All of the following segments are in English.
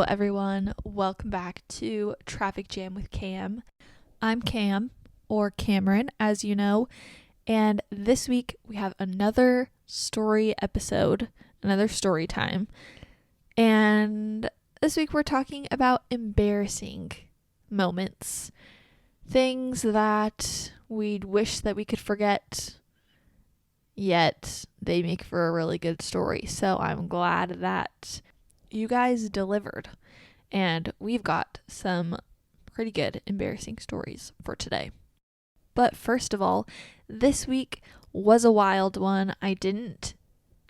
everyone. Welcome back to Traffic Jam with Cam. I'm Cam, or Cameron, as you know, and this week we have another story episode, another story time. And this week we're talking about embarrassing moments, things that we'd wish that we could forget, yet they make for a really good story. So I'm glad that you guys delivered, and we've got some pretty good embarrassing stories for today. But first of all, this week was a wild one. I didn't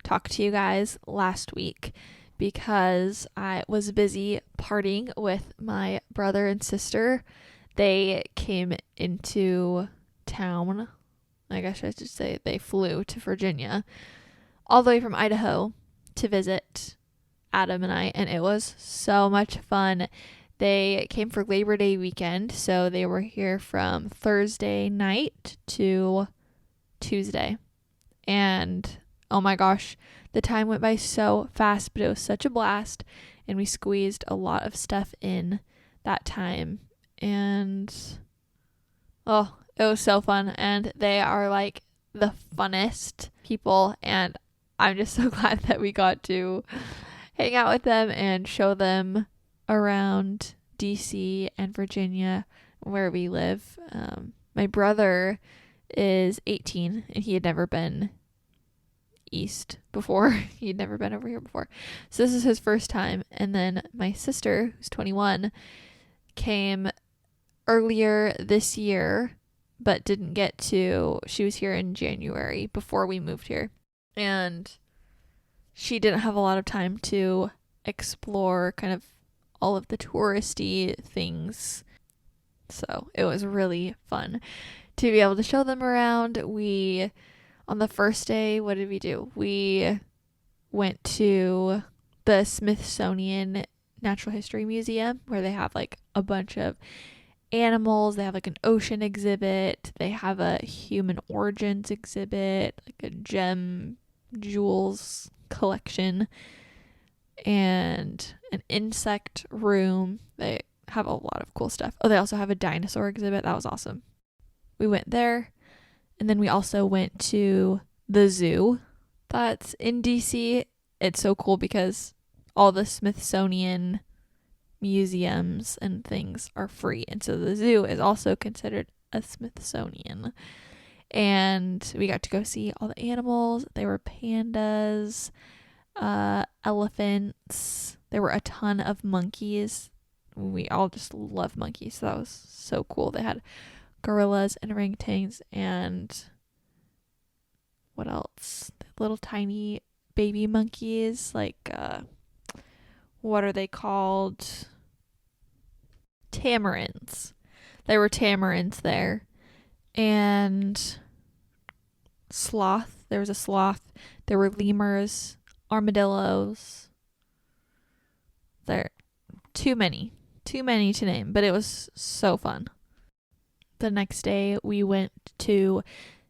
talk to you guys last week because I was busy partying with my brother and sister. They came into town. I guess I should say they flew to Virginia, all the way from Idaho, to visit Adam and I, and it was so much fun. They came for Labor Day weekend, so they were here from Thursday night to Tuesday. And oh my gosh, the time went by so fast, but it was such a blast, and we squeezed a lot of stuff in that time. And oh, it was so fun, and they are like the funnest people, and I'm just so glad that we got to hang out with them and show them around DC and Virginia where we live. My brother is 18 and he had never been east before. He'd never been over here before. So this is his first time. And then my sister, who's 21, came earlier this year but didn't get to. She was here in January before we moved here. And she didn't have a lot of time to explore kind of all of the touristy things. So it was really fun to be able to show them around. On the first day, what did we do? We went to the Smithsonian Natural History Museum, where they have like a bunch of animals. They have like an ocean exhibit. They have a human origins exhibit, like a jewels collection, and an insect room. They have a lot of cool stuff. Oh, they also have a dinosaur exhibit. That was awesome. We went there, and then we also went to the zoo that's in DC. It's so cool because all the Smithsonian museums and things are free, and so the zoo is also considered a Smithsonian. And we got to go see all the animals. There were pandas, elephants. There were a ton of monkeys. We all just love monkeys, so that was so cool. They had gorillas and orangutans, and what else? Little tiny baby monkeys, like what are they called? Tamarins. There were tamarins there. And sloth. There was a sloth. There were lemurs, armadillos. There, too many to name, but it was so fun. The next day we went to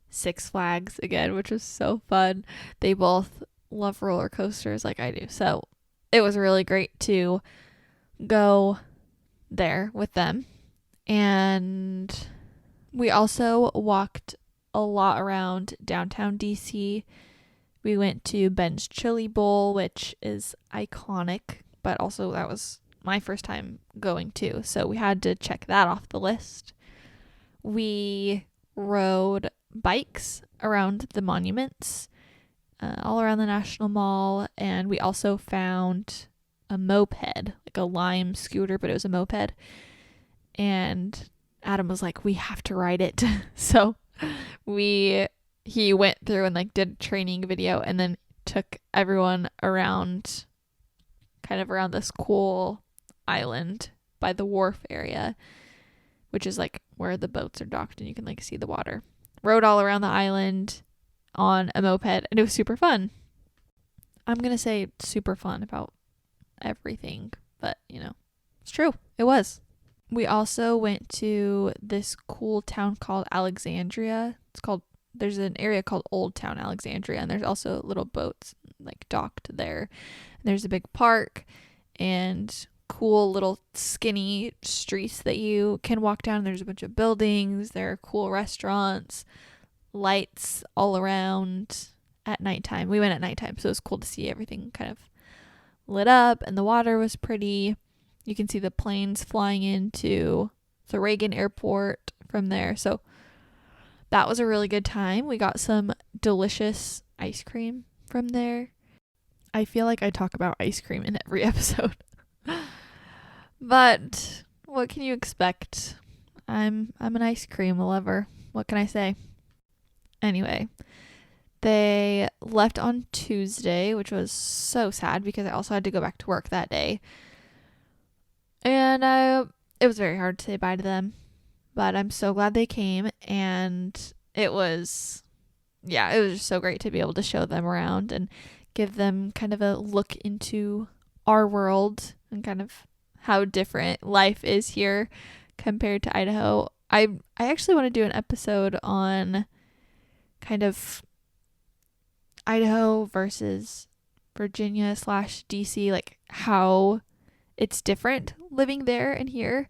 Six Flags again, which was so fun. They both love roller coasters like I do, so it was really great to go there with them. And we also walked a lot around downtown DC. We went to Ben's Chili Bowl, which is iconic, but also that was my first time going too, so we had to check that off the list. We rode bikes around the monuments, all around the National Mall, and we also found a moped, like a Lime scooter, but it was a moped. And Adam was like, we have to ride it. So he went through and like did a training video, and then took everyone around, kind of around this cool island by the wharf area, which is like where the boats are docked and you can like see the water. Rode all around the island on a moped, and it was super fun. I'm going to say super fun about everything, but you know, it's true. It was. We also went to this cool town called Alexandria. There's an area called Old Town Alexandria, and there's also little boats like docked there. And there's a big park, and cool little skinny streets that you can walk down. There's a bunch of buildings, there are cool restaurants, lights all around at nighttime. We went at nighttime, so it was cool to see everything kind of lit up, and the water was pretty. You can see the planes flying into the Reagan Airport from there. So that was a really good time. We got some delicious ice cream from there. I feel like I talk about ice cream in every episode. But what can you expect? I'm an ice cream lover. What can I say? Anyway, they left on Tuesday, which was so sad because I also had to go back to work that day. And it was very hard to say bye to them, but I'm so glad they came, and it was just so great to be able to show them around and give them kind of a look into our world and kind of how different life is here compared to Idaho. I actually want to do an episode on kind of Idaho versus Virginia / DC, like how it's different living there and here.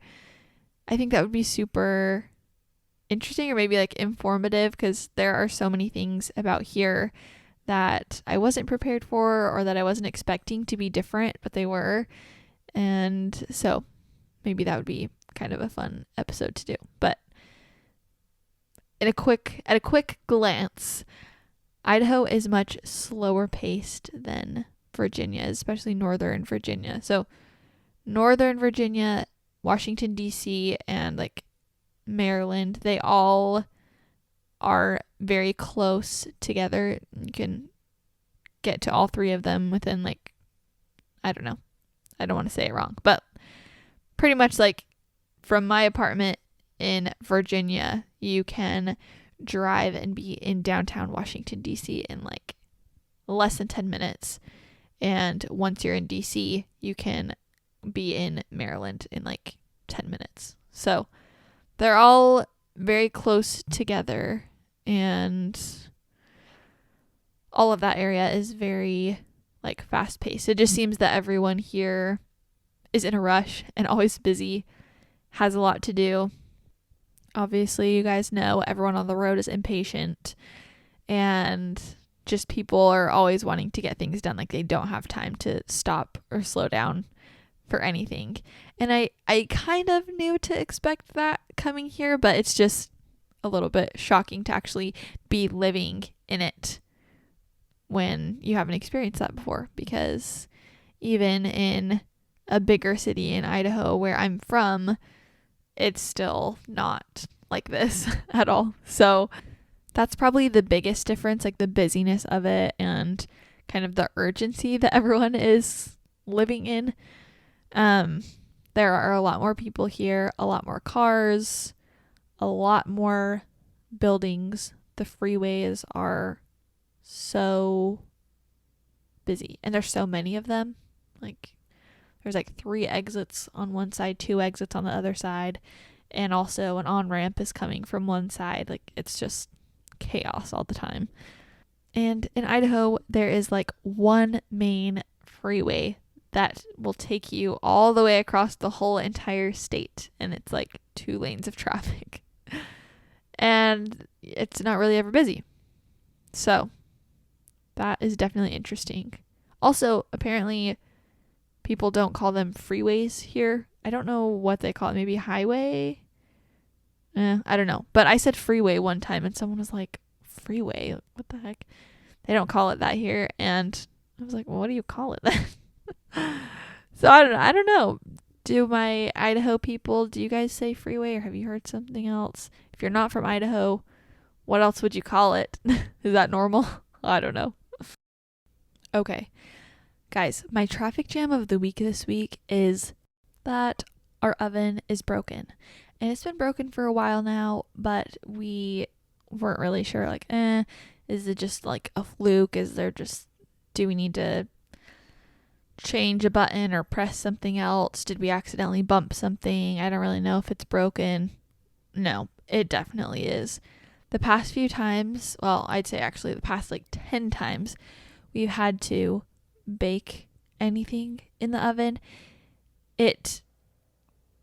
I think that would be super interesting, or maybe like informative, because there are so many things about here that I wasn't prepared for or that I wasn't expecting to be different, but they were. And so maybe that would be kind of a fun episode to do. But at a quick glance, Idaho is much slower paced than Virginia, especially Northern Virginia. So Northern Virginia, Washington, D.C., and like Maryland, they all are very close together. You can get to all three of them within like, I don't know. I don't want to say it wrong, but pretty much like from my apartment in Virginia, you can drive and be in downtown Washington, D.C. in like less than 10 minutes. And once you're in D.C., you can be in Maryland in like 10 minutes. So they're all very close together, and all of that area is very like fast paced. It just seems that everyone here is in a rush and always busy, has a lot to do. Obviously, you guys know everyone on the road is impatient, and just people are always wanting to get things done. Like they don't have time to stop or slow down for anything. And I kind of knew to expect that coming here, but it's just a little bit shocking to actually be living in it when you haven't experienced that before, because even in a bigger city in Idaho where I'm from, it's still not like this at all. So that's probably the biggest difference, like the busyness of it and kind of the urgency that everyone is living in. There are a lot more people here, a lot more cars, a lot more buildings. The freeways are so busy, and there's so many of them. Like there's like 3 exits on one side, 2 exits on the other side, and also an on-ramp is coming from one side. Like it's just chaos all the time. And in Idaho, there is like one main freeway that will take you all the way across the whole entire state, and it's like 2 lanes of traffic. And it's not really ever busy. So that is definitely interesting. Also, apparently people don't call them freeways here. I don't know what they call it. Maybe highway? I don't know. But I said freeway one time and someone was like, freeway? What the heck? They don't call it that here. And I was like, well, what do you call it then? So I don't know. Do my Idaho people, do you guys say freeway, or have you heard something else? If you're not from Idaho, what else would you call it? Is that normal? I don't know. Okay. Guys, my traffic jam of the week this week is that our oven is broken. And it's been broken for a while now, but we weren't really sure, like, is it just like a fluke? Do we need to change a button or press something else? Did we accidentally bump something? I don't really know if it's broken. No, it definitely is. The past few times, well, I'd say actually the past like 10 times, we've had to bake anything in the oven,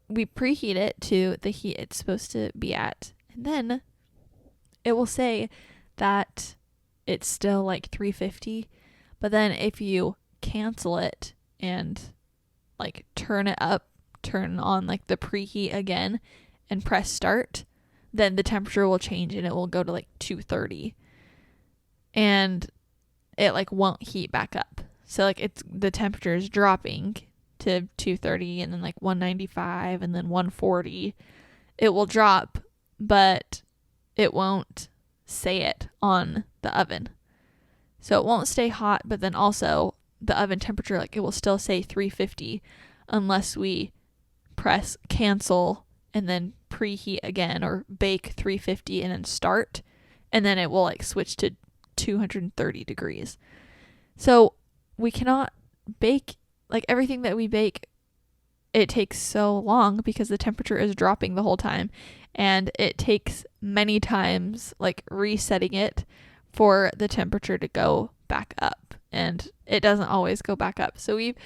we preheat it to the heat it's supposed to be at, and then it will say that it's still like 350, but then if you cancel it and like turn on like the preheat again and press start, then the temperature will change and it will go to like 230, and it like won't heat back up. So like the temperature is dropping to 230 and then like 195 and then 140. It will drop, but it won't say it on the oven. So it won't stay hot, but then also the oven temperature, like it will still say 350 unless we press cancel and then preheat again, or bake 350 and then start, and then it will like switch to 230 degrees. So we cannot bake, like everything that we bake, it takes so long because the temperature is dropping the whole time, and it takes many times like resetting it for the temperature to go back up, and it doesn't always go back up. So we've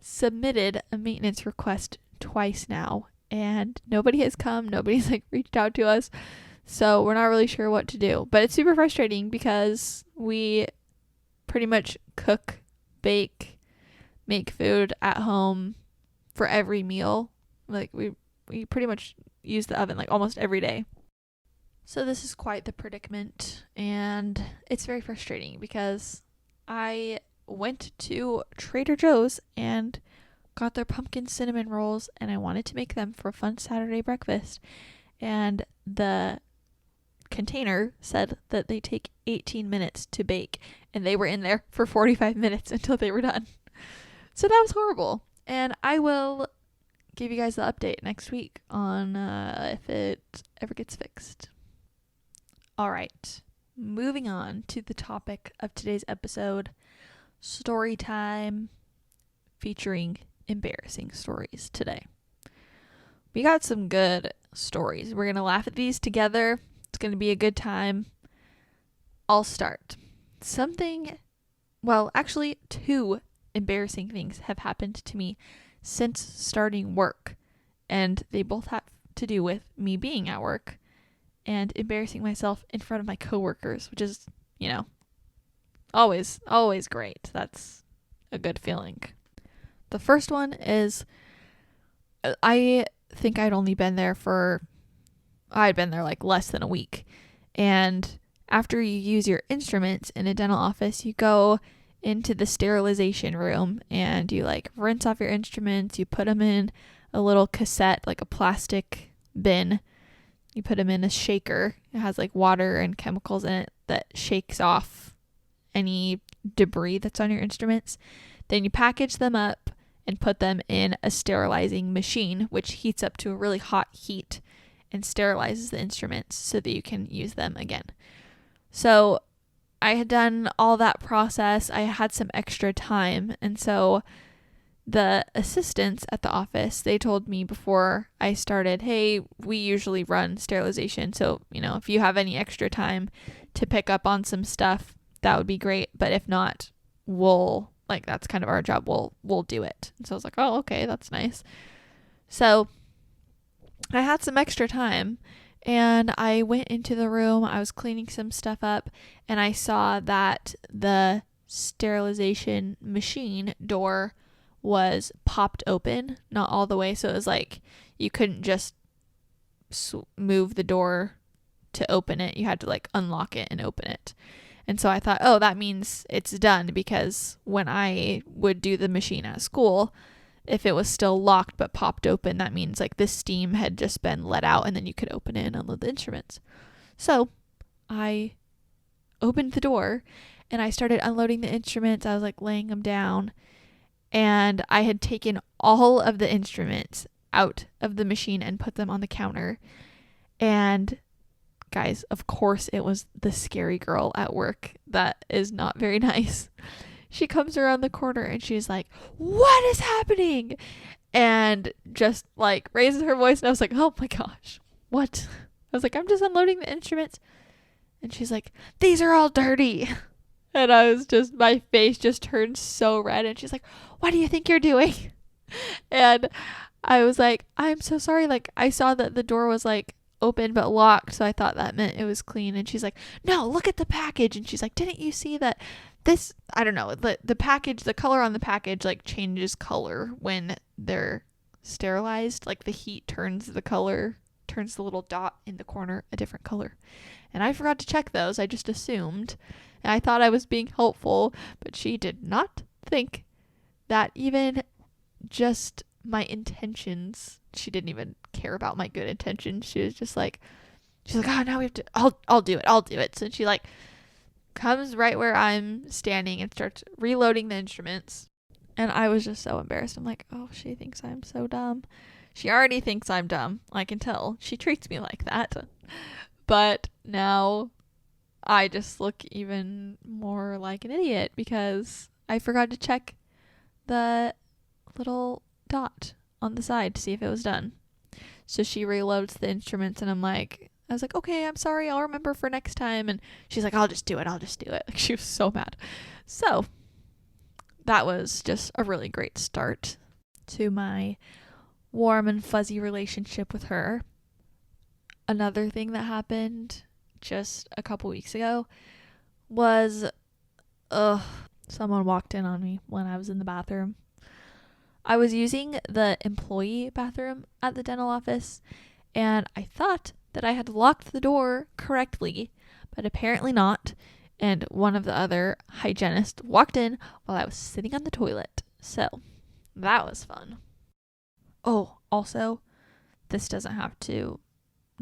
submitted a maintenance request twice now, and nobody has come. Nobody's like reached out to us, so we're not really sure what to do. But it's super frustrating because we pretty much cook, bake, make food at home for every meal. Like we pretty much use the oven like almost every day. So this is quite the predicament, and it's very frustrating because I went to Trader Joe's and got their pumpkin cinnamon rolls, and I wanted to make them for a fun Saturday breakfast, and the container said that they take 18 minutes to bake, and they were in there for 45 minutes until they were done. So that was horrible, and I will give you guys the update next week on if it ever gets fixed. All right, moving on to the topic of today's episode, story time, featuring embarrassing stories today. We got some good stories. We're going to laugh at these together. It's going to be a good time. I'll start. Actually, two embarrassing things have happened to me since starting work, and they both have to do with me being at work and embarrassing myself in front of my coworkers, which is, always great. That's a good feeling. The first one is, I think I'd been there like less than a week. And after you use your instruments in a dental office, you go into the sterilization room and you like rinse off your instruments. You put them in a little cassette, like a plastic bin. You put them in a shaker. It has like water and chemicals in it that shakes off any debris that's on your instruments. Then you package them up and put them in a sterilizing machine, which heats up to a really hot heat and sterilizes the instruments so that you can use them again. So I had done all that process. I had some extra time, and so the assistants at the office, they told me before I started, hey, we usually run sterilization, so if you have any extra time to pick up on some stuff, that would be great, but if not, that's kind of our job, we'll do it. And so I was like, oh, okay, that's nice. So I had some extra time, and I went into the room. I was cleaning some stuff up, and I saw that the sterilization machine door was popped open, not all the way. So it was like you couldn't just move the door to open it. You had to like unlock it and open it. And so I thought, oh, that means it's done, because when I would do the machine at school, if it was still locked but popped open, that means like the steam had just been let out, and then you could open it and unload the instruments. So I opened the door and I started unloading the instruments. I was like laying them down, and I had taken all of the instruments out of the machine and put them on the counter. And guys, of course it was the scary girl at work. That is not very nice. She comes around the corner and she's like, what is happening? And just like raises her voice, and I was like, oh my gosh, what? I was like, I'm just unloading the instruments. And she's like, these are all dirty. And my face just turned so red, and she's like, what do you think you're doing? And I was like, I'm so sorry. Like, I saw that the door was like open but locked, so I thought that meant it was clean. And she's like, no, look at the package. And she's like, didn't you see that this, I don't know, the package, the color on the package like changes color when they're sterilized. Like the heat turns the color, turns the little dot in the corner a different color. And I forgot to check those. I just assumed. And I thought I was being helpful, but she did not think that even just my intentions, she didn't even care about my good intentions. She was just like, she's like, oh, now we have to, I'll do it. So she like comes right where I'm standing and starts reloading the instruments. And I was just so embarrassed. I'm like, oh, she thinks I'm so dumb. She already thinks I'm dumb. I can tell. She treats me like that. But now I just look even more like an idiot because I forgot to check the little dot on the side to see if it was done. So she reloads the instruments and I was like, okay, I'm sorry, I'll remember for next time. And she's like, I'll just do it. Like, she was so mad. So that was just a really great start to my warm and fuzzy relationship with her. Another thing that happened just a couple weeks ago was someone walked in on me when I was in the bathroom. I was using the employee bathroom at the dental office, and I thought that I had locked the door correctly, but apparently not. And one of the other hygienists walked in while I was sitting on the toilet. So that was fun. Oh, also, this doesn't have to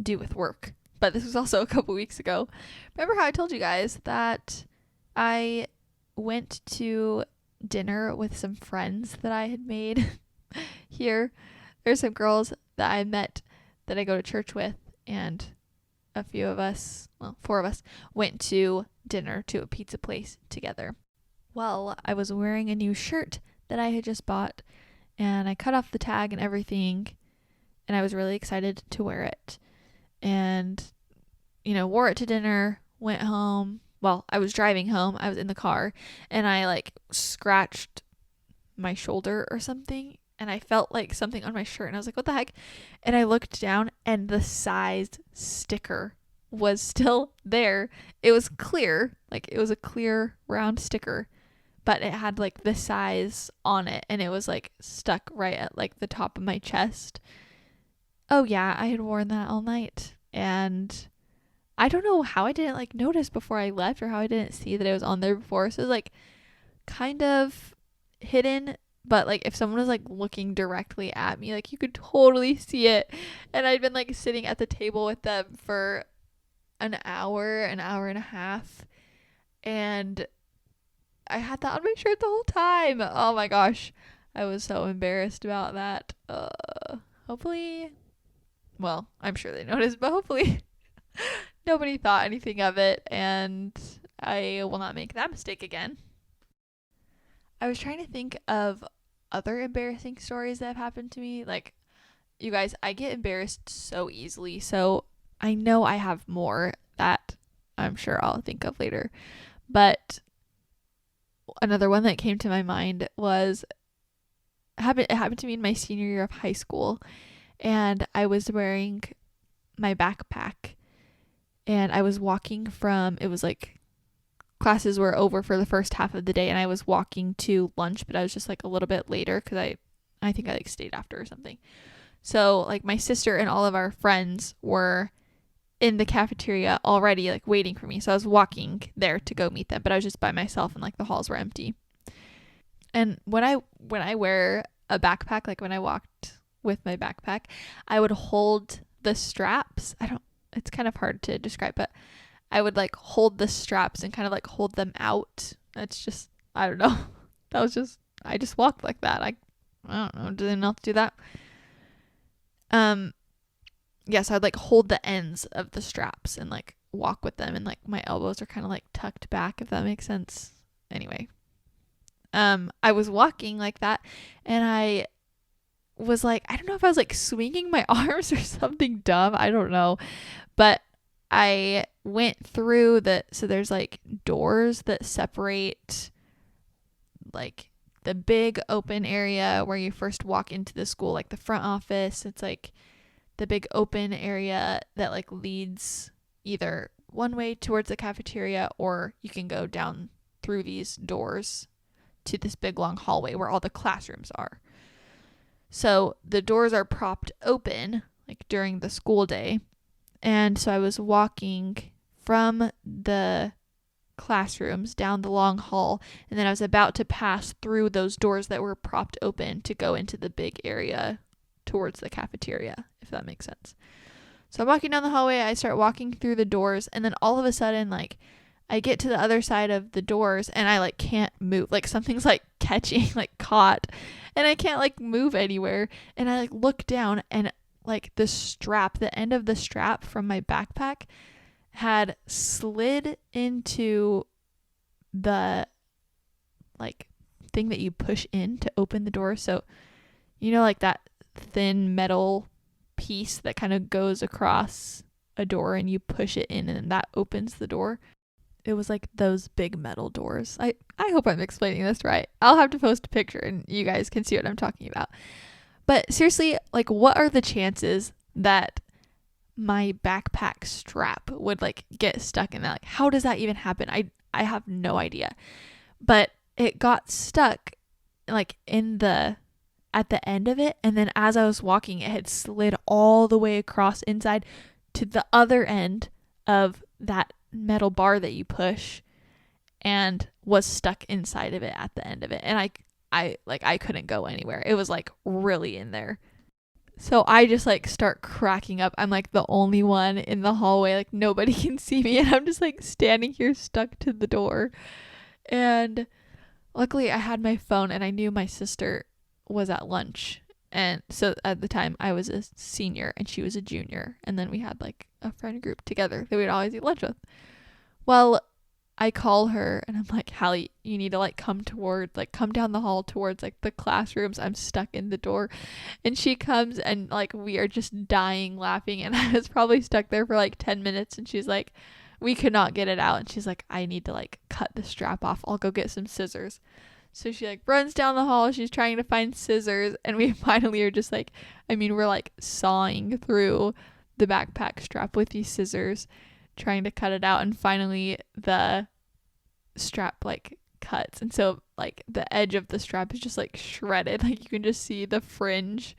do with work, but this was also a couple weeks ago. Remember how I told you guys that I went to dinner with some friends that I had made here? There's some girls that I met that I go to church with, and a few of us, well, 4 of us, went to dinner to a pizza place together. Well, I was wearing a new shirt that I had just bought, and I cut off the tag and everything, and I was really excited to wear it. And, wore it to dinner, went home. Well, I was driving home. I was in the car, and I like scratched my shoulder or something, and I felt like something on my shirt, and I was like, what the heck? And I looked down, and the size sticker was still there. It was clear, like it was a clear round sticker, but it had like the size on it, and it was like stuck right at like the top of my chest. Oh yeah, I had worn that all night, and I don't know how I didn't like notice before I left, or how I didn't see that it was on there before. So it was like kind of hidden, but like if someone was like looking directly at me, like you could totally see it. And I'd been like sitting at the table with them for an hour and a half, and I had that on my shirt the whole time. Oh my gosh, I was so embarrassed about that. Hopefully, well, I'm sure they noticed, but hopefully nobody thought anything of it, and I will not make that mistake again. I was trying to think of other embarrassing stories that have happened to me. Like, you guys, I get embarrassed so easily, so I know I have more that I'm sure I'll think of later. But another one that came to my mind was it happened to me in my senior year of high school, and I was wearing my backpack, and I was walking from, it was like classes were over for the first half of the day, and I was walking to lunch, but I was just like a little bit later because I think I like stayed after or something. So like my sister and all of our friends were in the cafeteria already, like waiting for me. So I was walking there to go meet them, but I was just by myself, and like the halls were empty. And when I wear a backpack, like when I walked with my backpack, I would hold the straps. It's kind of hard to describe, but I would like hold the straps and kind of like hold them out. That's just, I don't know. I just walked like that. I don't know. Do anyone else do that? Yes, I'd like hold the ends of the straps and like walk with them, and like my elbows are kind of like tucked back, if that makes sense. Anyway, I was walking like that, and I was like, I don't know if I was like swinging my arms or something dumb. I don't know, but I went through so there's like doors that separate like the big open area where you first walk into the school, like the front office. It's like the big open area that like leads either one way towards the cafeteria, or you can go down through these doors to this big long hallway where all the classrooms are. So the doors are propped open like during the school day. And so I was walking from the classrooms down the long hall, and then I was about to pass through those doors that were propped open to go into the big area towards the cafeteria, if that makes sense. So I'm walking down the hallway, I start walking through the doors, and then all of a sudden, like, I get to the other side of the doors and I like can't move. Like something's like catching, like caught, and I can't like move anywhere. And I like look down, and like the strap, the end of the strap from my backpack had slid into the like thing that you push in to open the door. So, you know, like that thin metal piece that kind of goes across a door and you push it in and that opens the door. It was like those big metal doors. I hope I'm explaining this right. I'll have to post a picture and you guys can see what I'm talking about. But seriously, like, what are the chances that my backpack strap would like get stuck in that? Like, how does that even happen? I have no idea. But it got stuck like at the end of it, and then as I was walking, it had slid all the way across inside to the other end of that metal bar that you push, and was stuck inside of it at the end of it. And I couldn't go anywhere. It was like really in there. So I just like start cracking up. I'm like the only one in the hallway, like nobody can see me, and I'm just like standing here stuck to the door. And luckily I had my phone, and I knew my sister was at lunch. And so at the time I was a senior and she was a junior, and then we had like a friend group together that we'd always eat lunch with. Well, I call her and I'm like, Hallie, you need to like come down the hall towards like the classrooms. I'm stuck in the door. And she comes, and like we are just dying laughing, and I was probably stuck there for like 10 minutes, and she's like, we could not get it out. And she's like, I need to like cut the strap off. I'll go get some scissors. So she like runs down the hall. She's trying to find scissors, and we finally are just like, we're like sawing through the backpack strap with these scissors, trying to cut it out. And finally the strap like cuts, and so like the edge of the strap is just like shredded. Like you can just see the fringe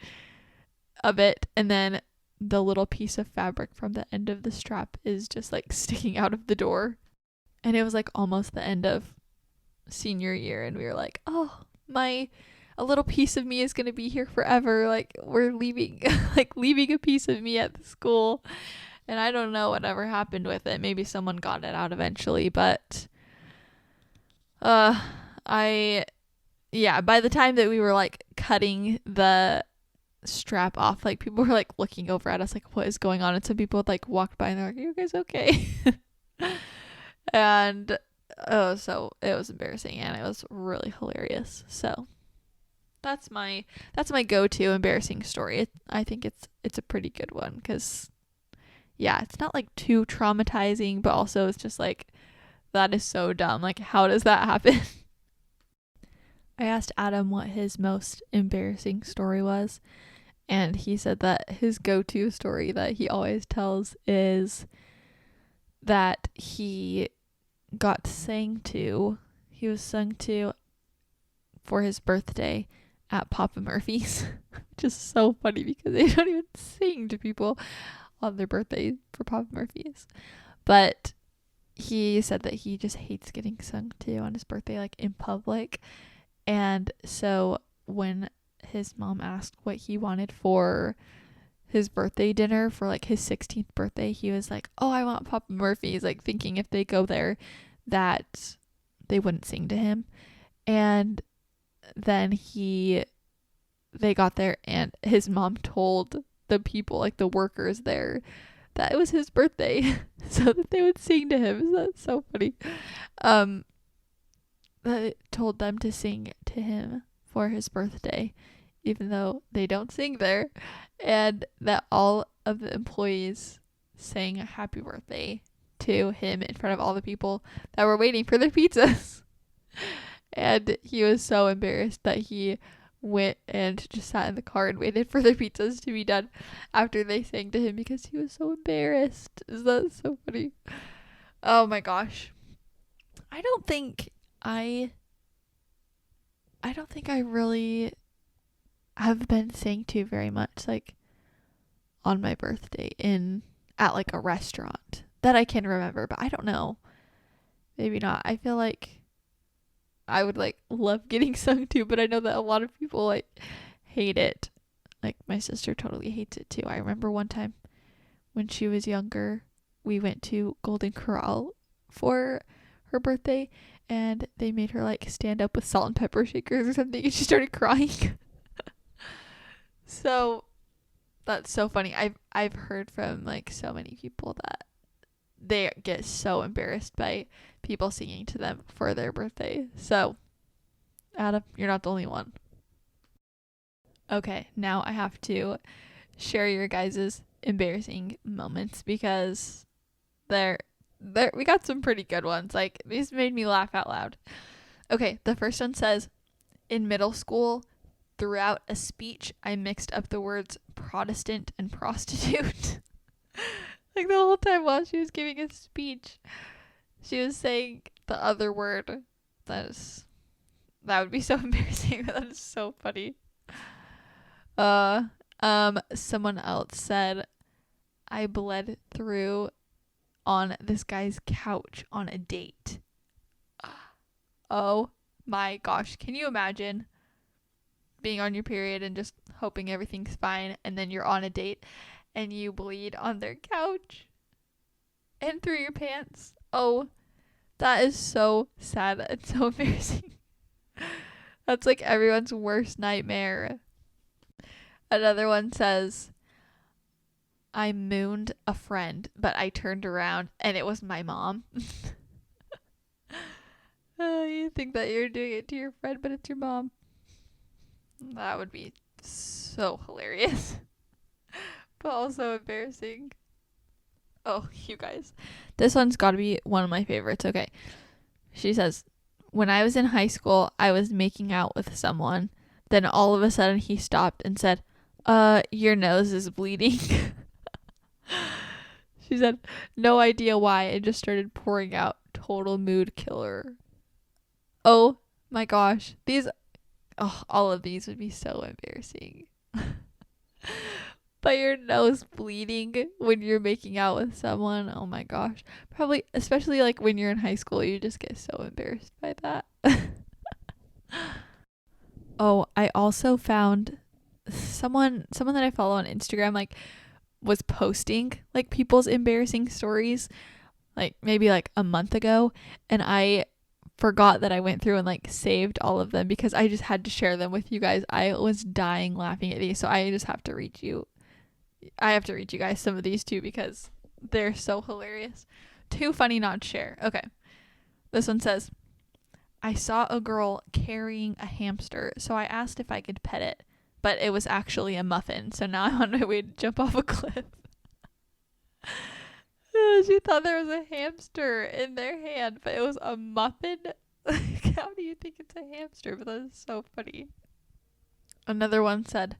of it, and then the little piece of fabric from the end of the strap is just like sticking out of the door. And it was like almost the end of senior year, and we were like, oh, a little piece of me is going to be here forever. Like we're leaving a piece of me at the school. And I don't know whatever happened with it. Maybe someone got it out eventually, but by the time that we were like cutting the strap off, like people were like looking over at us like, what is going on? And some people like walked by and they're like, are you guys okay? And so it was embarrassing, and it was really hilarious. So that's my go-to embarrassing story. I think it's a pretty good one, because yeah, it's not like too traumatizing, but also it's just like, that is so dumb. Like, how does that happen? I asked Adam what his most embarrassing story was, and he said that his go-to story that he always tells is that he was sung to for his birthday at Papa Murphy's, which is so funny because they don't even sing to people on their birthday for Papa Murphy's. But he said that he just hates getting sung to on his birthday, like in public. And so when his mom asked what he wanted for his birthday dinner for like his 16th birthday, he was like, oh, I want Papa Murphy's, like thinking if they go there that they wouldn't sing to him. And then they got there, and his mom told the people, like the workers there, that it was his birthday so that they would sing to him. That's so funny. That told them to sing to him for his birthday, even though they don't sing there, and that all of the employees sang a happy birthday to him in front of all the people that were waiting for their pizzas. And he was so embarrassed that he went and just sat in the car and waited for their pizzas to be done after they sang to him because he was so embarrassed. Is that so funny? Oh my gosh. I don't think I really have been sang to very much, like on my birthday at like a restaurant that I can remember, but I don't know. Maybe not. I feel like I would like love getting sung to, but I know that a lot of people like hate it. Like my sister totally hates it too. I remember one time when she was younger, we went to Golden Corral for her birthday and they made her like stand up with salt and pepper shakers or something and she started crying. So that's so funny. I've heard from like so many people that they get so embarrassed by people singing to them for their birthday. So, Adam, you're not the only one. Okay, now I have to share your guys' embarrassing moments because we got some pretty good ones. Like, these made me laugh out loud. Okay, the first one says, in middle school, throughout a speech, I mixed up the words Protestant and prostitute. Like the whole time while she was giving a speech, she was saying the other word. That would be so embarrassing. That is so funny. Someone else said, I bled through on this guy's couch on a date. Oh my gosh. Can you imagine being on your period and just hoping everything's fine and then you're on a date and you bleed on their couch and through your pants? Oh, that is so sad and so embarrassing. That's like everyone's worst nightmare. Another one says, I mooned a friend, but I turned around and it was my mom. You think that you're doing it to your friend, but it's your mom. That would be so hilarious. But also embarrassing. Oh, you guys. This one's got to be one of my favorites. Okay. She says, when I was in high school, I was making out with someone. Then all of a sudden he stopped and said, your nose is bleeding. She said, no idea why. It just started pouring out. Total mood killer. Oh my gosh. All of these would be so embarrassing. But your nose bleeding when you're making out with someone. Oh my gosh. Probably, especially like when you're in high school, you just get so embarrassed by that. Oh, I also found someone that I follow on Instagram like was posting like people's embarrassing stories like maybe like a month ago, and I forgot that I went through and like saved all of them because I just had to share them with you guys. I was dying laughing at these, so I just have to read you. I have to read you guys some of these too because they're so hilarious. Too funny not to share. Okay. This one says, I saw a girl carrying a hamster, so I asked if I could pet it, but it was actually a muffin, so now I'm on my way to jump off a cliff. She thought there was a hamster in their hand, but it was a muffin. How do you think it's a hamster? But that is so funny. Another one said,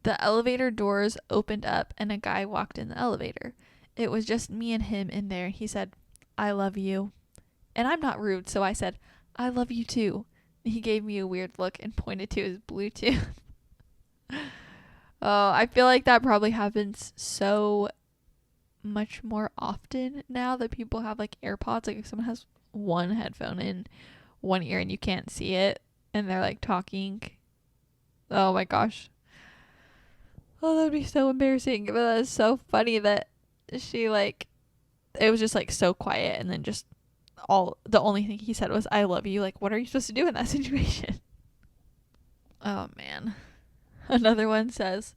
the elevator doors opened up and a guy walked in the elevator. It was just me and him in there. He said, I love you. And I'm not rude, so I said, I love you too. He gave me a weird look and pointed to his Bluetooth. Oh, I feel like that probably happens so much more often now that people have like AirPods. Like if someone has one headphone in one ear and you can't see it and they're like talking. Oh my gosh. Oh, that'd be so embarrassing. But that's so funny that she like, it was just like so quiet and then just the only thing he said was I love you. Like, what are you supposed to do in that situation? Oh man. Another one says,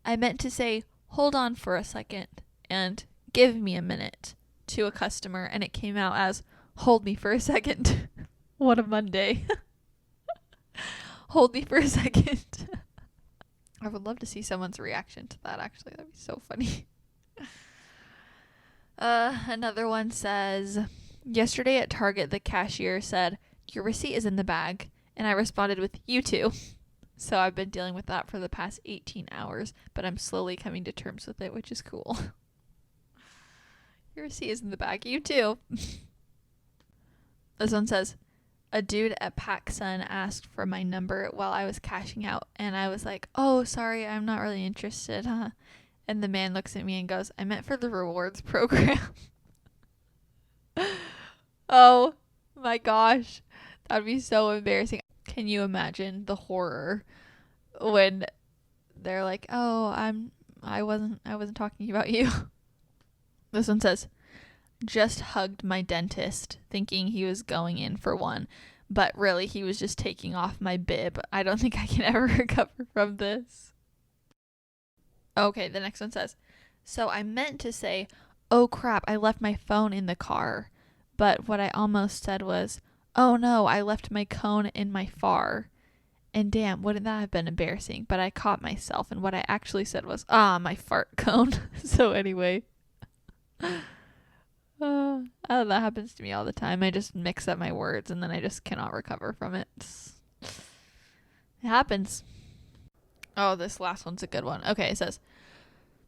I meant to say hold on for a second and give me a minute to a customer, and it came out as hold me for a second. What a Monday. Hold me for a second. I would love to see someone's reaction to that, actually. That'd be so funny. Another one says, yesterday at Target, the cashier said, your receipt is in the bag. And I responded with, you too. So I've been dealing with that for the past 18 hours, but I'm slowly coming to terms with it, which is cool. Your receipt is in the bag. You too. This one says, a dude at PacSun asked for my number while I was cashing out, and I was like, oh, sorry, I'm not really interested, huh? And the man looks at me and goes, I meant for the rewards program. Oh my gosh. That'd be so embarrassing. Can you imagine the horror when they're like, oh, I wasn't talking about you. This one says, just hugged my dentist thinking he was going in for one, but really he was just taking off my bib. I don't think I can ever recover from this. Okay, the next one says, so I meant to say, oh crap, I left my phone in the car, but what I almost said was, oh no, I left my cone in my far. And damn, wouldn't that have been embarrassing? But I caught myself, and what I actually said was, my fart cone. So anyway. Oh, that happens to me all the time. I just mix up my words and then I just cannot recover from it. It happens. Oh, this last one's a good one. Okay, it says,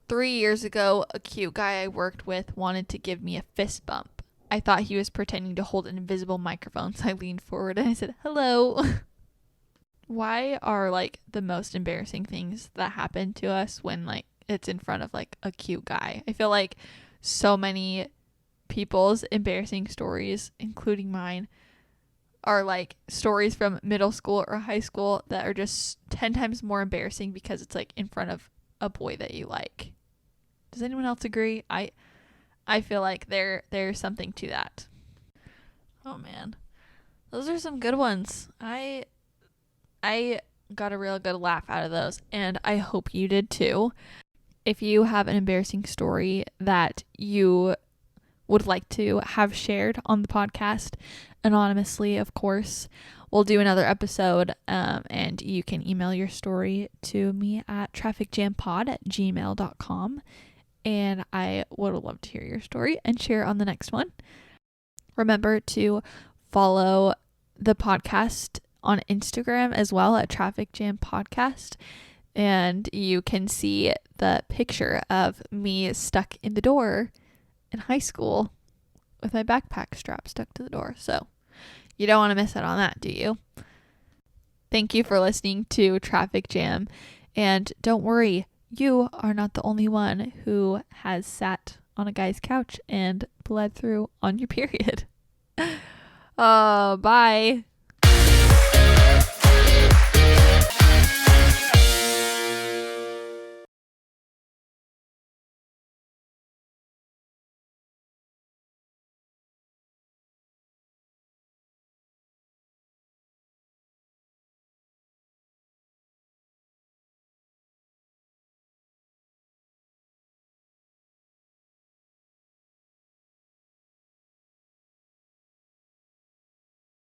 3 years ago, a cute guy I worked with wanted to give me a fist bump. I thought he was pretending to hold an invisible microphone, so I leaned forward and I said, hello. Why are like the most embarrassing things that happen to us when like it's in front of like a cute guy? I feel like so many people's embarrassing stories, including mine, are like stories from middle school or high school that are just 10 times more embarrassing because it's like in front of a boy that you like. Does anyone else agree? I feel like there's something to that. Oh man, those are some good ones. I got a real good laugh out of those, and I hope you did too. If you have an embarrassing story that you would like to have shared on the podcast, anonymously, of course, we'll do another episode, and you can email your story to me at trafficjampod@gmail.com, and I would love to hear your story and share on the next one. Remember to follow the podcast on Instagram as well at Traffic Jam Podcast, and you can see the picture of me stuck in the door in high school with my backpack strap stuck to the door. So you don't want to miss out on that, do you? Thank you for listening to Traffic Jam, and don't worry, you are not the only one who has sat on a guy's couch and bled through on your period. Bye.